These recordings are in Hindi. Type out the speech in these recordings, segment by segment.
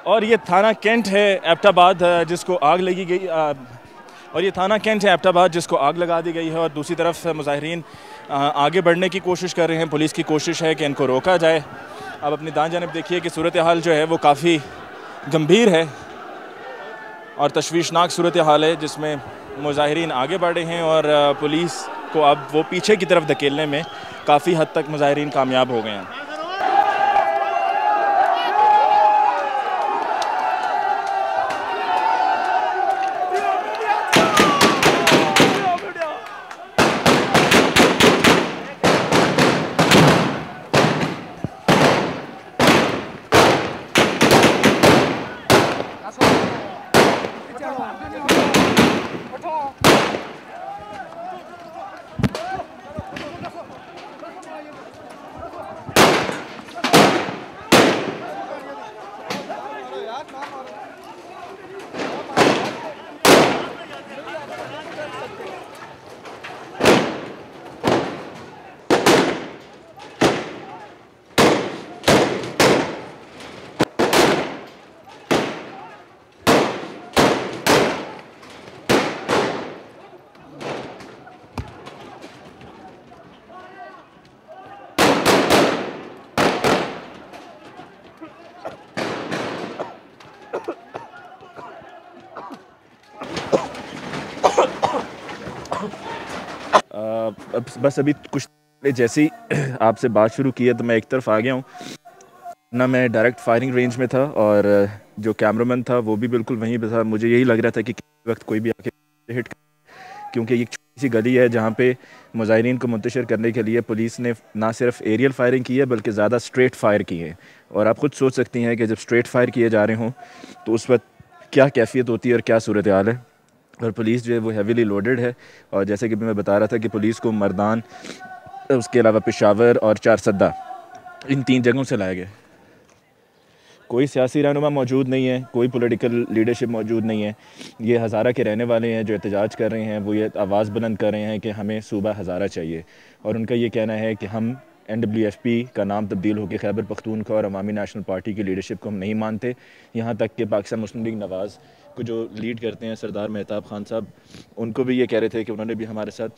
और ये थाना कैंट है एबटाबाद जिसको आग लगी गई और ये थाना कैंट है एबटाबाद जिसको आग लगा दी गई है। और दूसरी तरफ मुजाहिरीन आगे बढ़ने की कोशिश कर रहे हैं। पुलिस की कोशिश है कि इनको रोका जाए। अब अपनी दान जानिब देखिए कि सूरत हाल जो है वो काफ़ी गंभीर है और तशवीशनाक सूरत हाल है, जिसमें मुजाहिरीन आगे बढ़ रहे हैं और पुलिस को अब वो पीछे की तरफ धकेलने में काफ़ी हद तक मुजाहिरीन कामयाब हो गए हैं। बस अभी कुछ जैसे ही आपसे बात शुरू की है तो मैं एक तरफ आ गया हूँ ना। मैं डायरेक्ट फायरिंग रेंज में था और जो कैमरामैन था वो भी बिल्कुल वहीं पे था। मुझे यही लग रहा था कि किसी वक्त कोई भी आके हिट, क्योंकि ये एक छोटी सी गली है जहाँ पे मुजाहिरीन को मुंतशिर करने के लिए पुलिस ने ना सिर्फ एरियल फायरिंग की है बल्कि ज़्यादा स्ट्रेट फायर की है। और आप खुद सोच सकती हैं कि जब स्ट्रेट फायर किए जा रहे हों तो उस वक्त क्या कैफियत होती है और क्या सूरत हाल है। और पुलिस जो है वो हैवीली लोडेड है। और जैसे कि मैं बता रहा था कि पुलिस को मर्दान, उसके अलावा पेशावर और चारसद्दा, इन 3 जगहों से लाया गया। कोई सियासी रहनुमा मौजूद नहीं है, कोई पॉलिटिकल लीडरशिप मौजूद नहीं है। ये हज़ारा के रहने वाले हैं जो एहतजाज कर रहे हैं। वो ये आवाज़ बुलंद कर रहे हैं कि हमें सूबा हज़ारा चाहिए। और उनका ये कहना है कि हम NWFP का नाम तब्दील होकर खैबर पख्तूनख्वा और अवामी नेशनल पार्टी की लीडरशिप को हम नहीं मानते। यहाँ तक कि पाकिस्तान मुस्लिम लीग नवाज़ को जो लीड करते हैं सरदार मेहताब खान साहब, उनको भी ये कह रहे थे कि उन्होंने भी हमारे साथ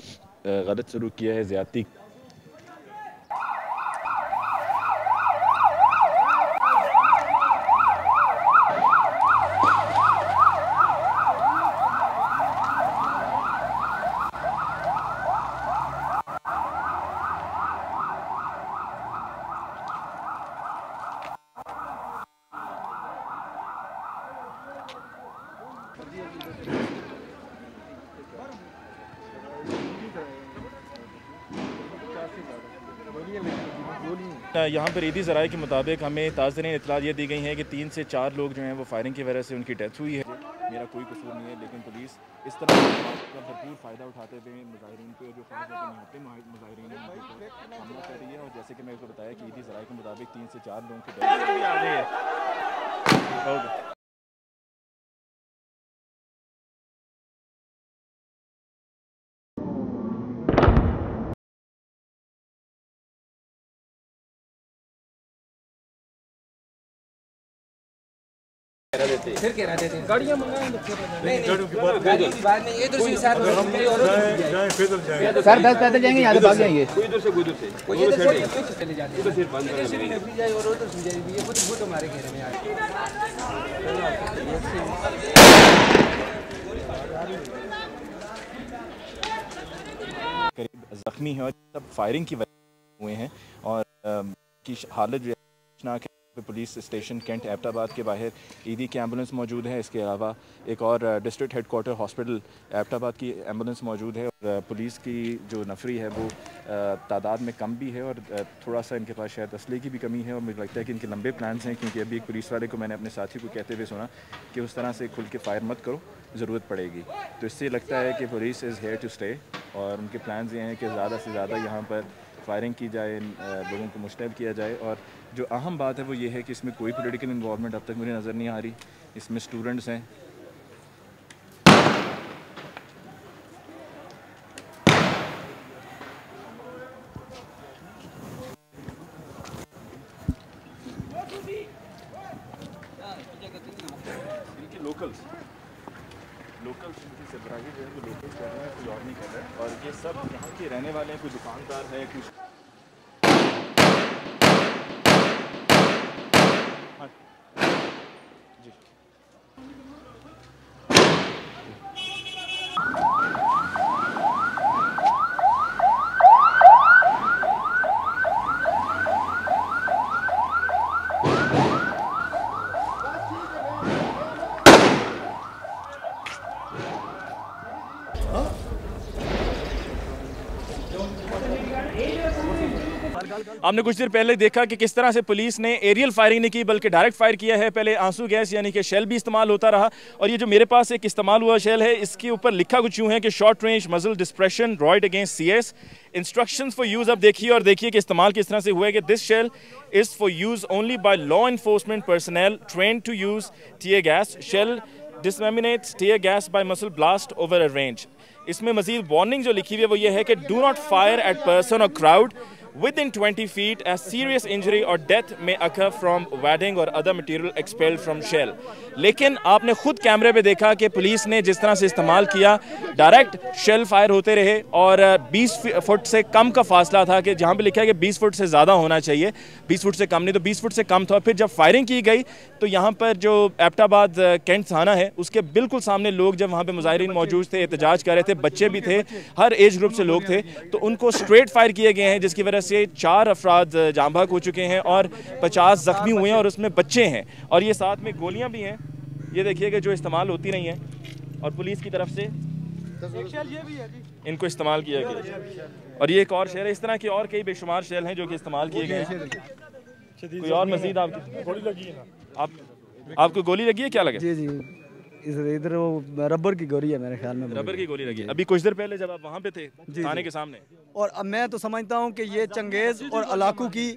गलत सलूक किया है, ज़्यादती। यहाँ पर ईदी ज़राए के मुताबिक हमें ताज़रीन इत्तला ये दी गई है कि 3 से 4 लोग जो हैं वो फायरिंग की वजह से उनकी डेथ हुई है। मेरा कोई कसूर नहीं है, लेकिन पुलिस इस तरह का भरपूर फ़ायदा उठाते हुए मुजाहिरीन को, जो खास तौर पर मुजाहिरीन हैं, उनके ऊपर हमला कर रही है। और जैसे कि मैं आपको बताया कि ईदी ज़राए के मुताबिक 3 से 4 लोगों की डेथ आ गई है। फिर कह रहे थे गाड़ियां मंगाएं गाड़ियों की बात नहीं, इधर से सर 10 पैदल जाएंगे, यहाँ से भाग जाएंगे, कोई इधर से कोई इधर से चले जाते, इधर से बंद इधर से भी नफरी जाए और उधर से जाए। ये खुद बहुत हमारे घेरे में करीब जख्मी है और सब फायरिंग की वजह हुए हैं। और की हालत जो है पुलिस स्टेशन कैंट एबटाबाद के बाहर ईदी की एम्बुलेंस मौजूद है। इसके अलावा एक और डिस्ट्रिक्ट हेडक्वार्टर हॉस्पिटल एबटाबाद की एम्बुलेंस मौजूद है। और पुलिस की जो नफरी है वो तादाद में कम भी है और थोड़ा सा इनके पास शायद असले की भी कमी है। और मुझे लगता है कि इनके लंबे प्लान्स हैं, क्योंकि अभी एक पुलिस वाले को मैंने अपने साथी को कहते हुए सुना कि उस तरह से खुल के फायर मत करो, ज़रूरत पड़ेगी। तो इससे लगता है कि police is here to stay और उनके प्लान्स ये हैं कि ज़्यादा से ज़्यादा यहाँ पर फायरिंग की जाए, लोगों को मुश्तैद किया जाए। और जो अहम बात है वो ये है कि इसमें कोई पॉलिटिकल इन्वॉल्वमेंट अब तक मुझे नज़र नहीं आ रही। इसमें स्टूडेंट्स हैं, लोकल्स मुझे सरबराही जो है वो लोकल्स कर रहे हैं, कोई और नहीं कर रहा है। और ये सब यहाँ के रहने वाले हैं, कोई दुकानदार है, कुछ जी। आपने कुछ देर पहले देखा कि किस तरह से पुलिस ने एरियल फायरिंग नहीं की बल्कि डायरेक्ट फायर किया है। पहले आंसू गैस यानी कि शेल भी इस्तेमाल होता रहा। और ये जो मेरे पास एक इस्तेमाल हुआ शेल है, इसके ऊपर लिखा कुछ यूँ है कि short range muzzle dispersion round against CS। Instructions for use अब देखिए और देखिए कि इस्तेमाल किस तरह से हुआ है कि this shell is for use only by law enforcement personnel train to use tear gas. Shell disseminates tear gas by muzzle blast over a range. इसमें मजीद वार्निंग जो लिखी हुई है वो ये है कि do not fire eight person और crowd within 20 feet as serious injury or death may occur from wadding or other material expelled from shell। लेकिन आपने खुद कैमरे पे देखा कि पुलिस ने जिस तरह से इस्तेमाल किया, डायरेक्ट शेल फायर होते रहे और 20 फुट से कम का फासला था कि जहाँ पे लिखा है कि 20 फुट से ज़्यादा होना चाहिए, 20 फुट से कम नहीं, तो 20 फुट से कम था। फिर जब फायरिंग की गई तो यहाँ पर जो एबटाबाद कैंट थाना है उसके बिल्कुल सामने लोग जब वहाँ पे मुजाहिरीन मौजूद थे, एहतजाज कर रहे थे, बच्चे भी थे, हर एज ग्रुप से लोग थे, तो उनको स्ट्रेट फायर किए गए हैं जिसकी वजह से 4 अफराद जाँ बहक हो चुके हैं और 50 जख्मी हुए हैं और उसमें बच्चे हैं। और ये साथ में गोलियां भी हैं, ये देखिए कि जो इस्तेमाल होती रही हैं और पुलिस की तरफ से इनको इस्तेमाल किया गया। और ये एक और शेल है, इस तरह के और कई बेशुमार शेल हैं जो कि इस्तेमाल किए गए हैं। कोई और मजीद आपकी गोली लगी है ना? आपको गोली लगी है? क्या लगा? जी इधर वो रबर की गोली है मेरे ख्याल में। रबर की गोली लगी। अभी कुछ देर पहले जब आप वहाँ पे थे थाने के सामने, और अब मैं तो समझता हूँ कि ये चंगेज़ और अलाकू की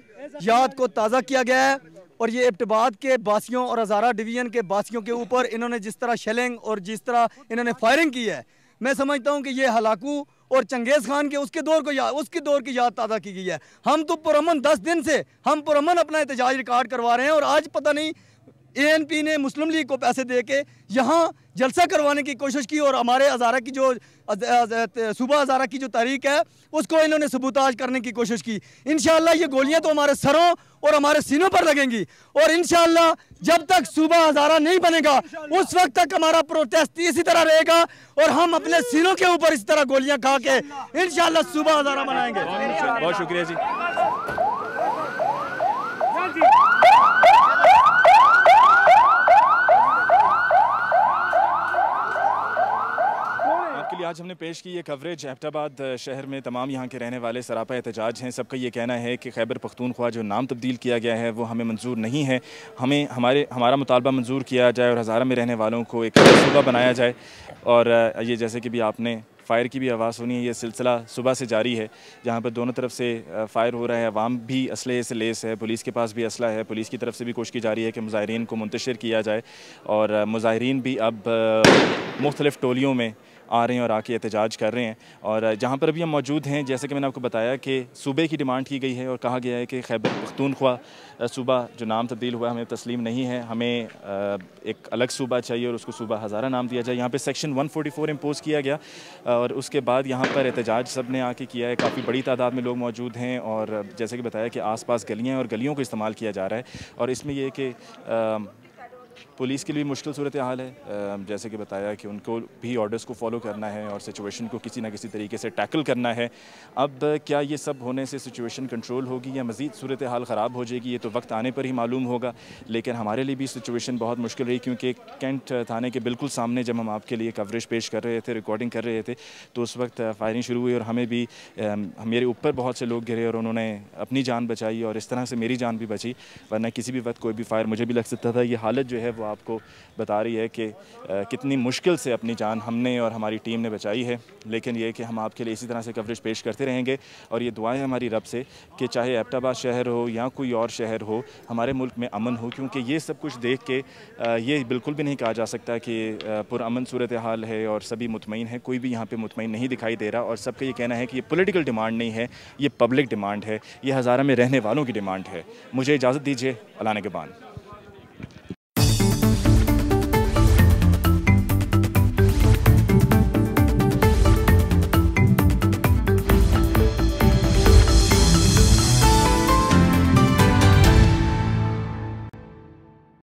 याद को ताज़ा किया गया है। और ये एबटाबाद के बासियों और हज़ारा डिवीज़न के बासियों के ऊपर इन्होंने जिस तरह शेलिंग और जिस तरह इन्होंने फायरिंग की है, मैं समझता हूँ कि ये हलाकू और चंगेज़ खान के उसके दौर की याद ताज़ा की गई है। हम तो पुरअमन 10 दिन से हम पुरअमन अपना एहतजाज रिकॉर्ड करवा रहे हैं और आज पता नहीं ANP ने मुस्लिम लीग को पैसे दे के यहाँ जलसा करवाने की कोशिश की और हमारे हज़ारा की जो सूबा हज़ारा की जो तारीख है उसको इन्होंने सबूताज करने की कोशिश की। इंशाअल्लाह ये गोलियां तो हमारे सरों और हमारे सीनों पर लगेंगी और इंशाअल्लाह जब तक सूबा हज़ारा नहीं बनेगा उस वक्त तक हमारा प्रोटेस्ट इसी तरह रहेगा और हम अपने सीनों के ऊपर इस तरह गोलियां खा के इंशाअल्लाह सूबा हज़ारा बनाएंगे। बहुत शुक्रिया जी। आपके लिए आज हमने पेश की ये कवरेज एबटाबाद शहर में तमाम यहाँ के रहने वाले सरापा एहतजाज हैं। सबका ये कहना है कि खैबर पख्तूनख्वा जो नाम तब्दील किया गया है वो हमें मंजूर नहीं है। हमें हमारा मुतालबा मंजूर किया जाए और हज़ारा में रहने वालों को एक सूबा बनाया जाए। और ये जैसे कि भी आपने फ़ायर की भी आवाज़ सुनी है, ये सिलसिला सुबह से जारी है जहाँ पर दोनों तरफ से फ़ायर हो रहा है। अवाम भी असलहे से लेस है, पुलिस के पास भी असला है। पुलिस की तरफ से भी कोशिश की जा रही है कि मुज़ाहिरीन को मुंतशिर किया जाए और मुज़ाहिरीन भी अब मुख्तलिफ़ टोलियों में आ रहे हैं और आके एहतजाज कर रहे हैं। और जहाँ पर अभी हम मौजूद हैं, जैसे कि मैंने आपको बताया कि सूबे की डिमांड की गई है और कहा गया है कि खैबर पख्तूनख्वा सूबा जो नाम तब्दील हुआ हमें तस्लीम नहीं है, हमें एक अलग सूबा चाहिए और उसको सूबा हज़ारा नाम दिया जाए। यहाँ पे सेक्शन 144 इम्पोज़ किया गया और उसके बाद यहाँ पर एहतजाज सब ने आके किया है। काफ़ी बड़ी तादाद में लोग मौजूद हैं और जैसे कि बताया कि आस पास गलियाँ और गलियों को इस्तेमाल किया जा रहा है। और इसमें यह कि पुलिस के लिए मुश्किल सूरत हाल है, जैसे कि बताया कि उनको भी ऑर्डर्स को फॉलो करना है और सिचुएशन को किसी न किसी तरीके से टैकल करना है। अब क्या ये सब होने से सिचुएशन कंट्रोल होगी या मज़ीद सूरत हाल ख़राब हो जाएगी, ये तो वक्त आने पर ही मालूम होगा। लेकिन हमारे लिए भी सिचुएशन बहुत मुश्किल रही क्योंकि कैंट थाने के बिल्कुल सामने जब हम आपके लिए कवरेज पेश कर रहे थे, रिकॉर्डिंग कर रहे थे, तो उस वक्त फायरिंग शुरू हुई और हमें भी मेरे ऊपर बहुत से लोग गिरे और उन्होंने अपनी जान बचाई और इस तरह से मेरी जान भी बची, वरना किसी भी वक्त कोई भी फायर मुझे भी लग सकता था। ये हालत जो है वो आपको बता रही है कि कितनी मुश्किल से अपनी जान हमने और हमारी टीम ने बचाई है। लेकिन ये कि हम आपके लिए इसी तरह से कवरेज पेश करते रहेंगे और ये दुआएं हमारी रब से कि चाहे एबटाबाद शहर हो या कोई और शहर हो, हमारे मुल्क में अमन हो, क्योंकि ये सब कुछ देख के ये बिल्कुल भी नहीं कहा जा सकता कि पुरअमन सूरत हाल है और सभी मुतमईन है। कोई भी यहाँ पे मुतमईन नहीं दिखाई दे रहा और सबका ये कहना है कि ये पॉलिटिकल डिमांड नहीं है, ये पब्लिक डिमांड है, ये हज़ारा में रहने वालों की डिमांड है। मुझे इजाज़त दीजिए, अल्लाह ने के बान।